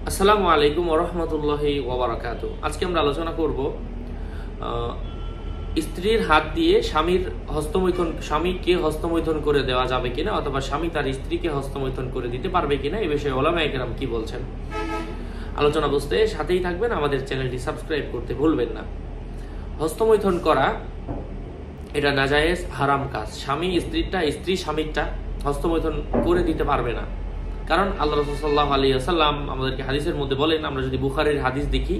আসসালামু আলাইকুম ওয়া রাহমাতুল্লাহি ওয়া বারাকাতুহু। আজকে আমরা আলোচনা করব স্ত্রীর হাত দিয়ে স্বামীকে হস্তমৈথুন করে দেওয়া যাবে কিনা, অথবা স্বামী তার স্ত্রীকে হস্তমৈথুন করে দিতে পারবে কিনা, এই বিষয়ে উলামায়ে কেরাম কি বলছেন। আলোচনা বুঝতে সাথেই থাকবেন, আমাদের চ্যানেলটি সাবস্ক্রাইব করতে ভুলবেন না। হস্তমৈথুন করা এটা নাজায়েজ হারাম কাজ। স্ত্রী স্বামীরটা হস্তমৈথুন করে দিতে পারবে না, কারণ আল্লাহ রাসূল সাল্লাল্লাহু আলাইহি ওয়াসাল্লাম আমাদেরকে হাদিসের মধ্যে বলেন, আমরা যদি বুখারীর হাদিস দেখি,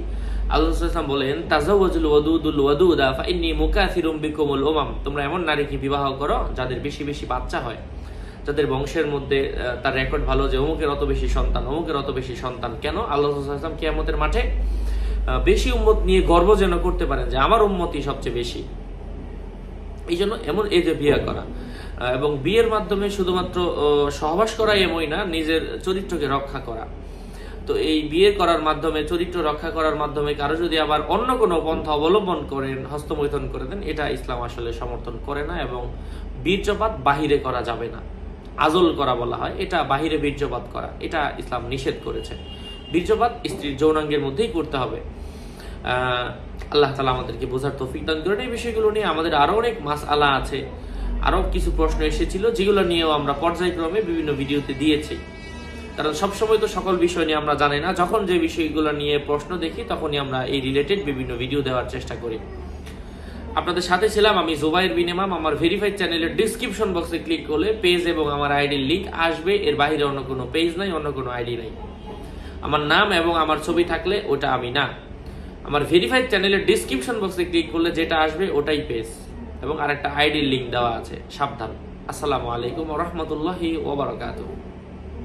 আল্লাহ রাসূল সাল্লাল্লাহু আলাইহি ওয়াসাল্লাম বলেন, তাজাওয়াজুল ওয়াদুদুল ওয়াদুদা ফাইন্নী মুকাসিরুম বিকুমুল উমাম। তোমরা এমন নারীকে বিবাহ করো যাদের বেশি বেশি বাচ্চা হয়, যাদের বংশের মধ্যে তার রেকর্ড ভালো, যে অমুকের অত বেশি সন্তান, অমুকের অত বেশি সন্তান। কেন? আল্লাহ রাসূল সাল্লাল্লাহু আলাইহি ওয়াসাল্লাম কিয়ামতের মাঠে বেশি উম্মত নিয়ে গর্ব যেন করতে পারেন যে আমার উম্মতই সবচেয়ে বেশি। এই জন্য এমন এই যে বিয়ে করা এবং বিয়ের মাধ্যমে শুধুমাত্র সহবাস করা এমনই না, নিজের চরিত্রকে রক্ষা করা। তো এই বিয়ে করার মাধ্যমে, চরিত্র রক্ষা করার মাধ্যমে কারো যদি আবার অন্য কোনো পন্থা অবলম্বন করেন, হস্তমৈথুন করে দেন, এটা ইসলাম আসলে সমর্থন করে না। এবং বীর্যপাত বাহিরে করা যাবে না, আজল করা বলা হয়, এটা বাহিরে বীর্যপাত করা, এটা ইসলাম নিষেধ করেছে। বীর্যপাত স্ত্রীর যৌনাঙ্গের মধ্যেই করতে হবে। আল্লাহ তাআলা আমাদেরকে বোঝার তৌফিক দান করেন। এই বিষয়গুলো নিয়ে আমাদের আরো অনেক মাসআলা আছে, আরো কিছু প্রশ্ন এসেছিল, যেগুলো নিয়েও আমরা পর্যায়ক্রমে বিভিন্ন ভিডিওতে দিয়েছি। কারণ সবসময় তো সকল বিষয় নিয়ে আমরা জানি না, যখন যে বিষয়গুলো নিয়ে প্রশ্ন দেখি তখনই আমরা এই রিলেটেড বিভিন্ন ভিডিও দেওয়ার চেষ্টা করি। আপনাদের সাথে ছিলাম আমি জুবাইর বিন ইমাম। আমার ভেরিফাইড চ্যানেলের ডিসক্রিপশন বক্সে ক্লিক করলে পেজ এবং আমার আইডির লিংক আসবে। এর বাইরে অন্য কোনো পেজ নাই, অন্য কোনো আইডি নাই। আমার নাম এবং আমার ছবি থাকলে ওটা আমি না। আমার ভেরিফাইড চ্যানেলের ডিসক্রিপশন বক্সে ক্লিক করলে যেটা আসবে ওটাই পেজ, এবং আরেকটা আইডির লিংক দেওয়া আছে। সাবধান। আসসালামু আলাইকুম ওয়া রাহমাতুল্লাহি ওয়া বারাকাতুহু।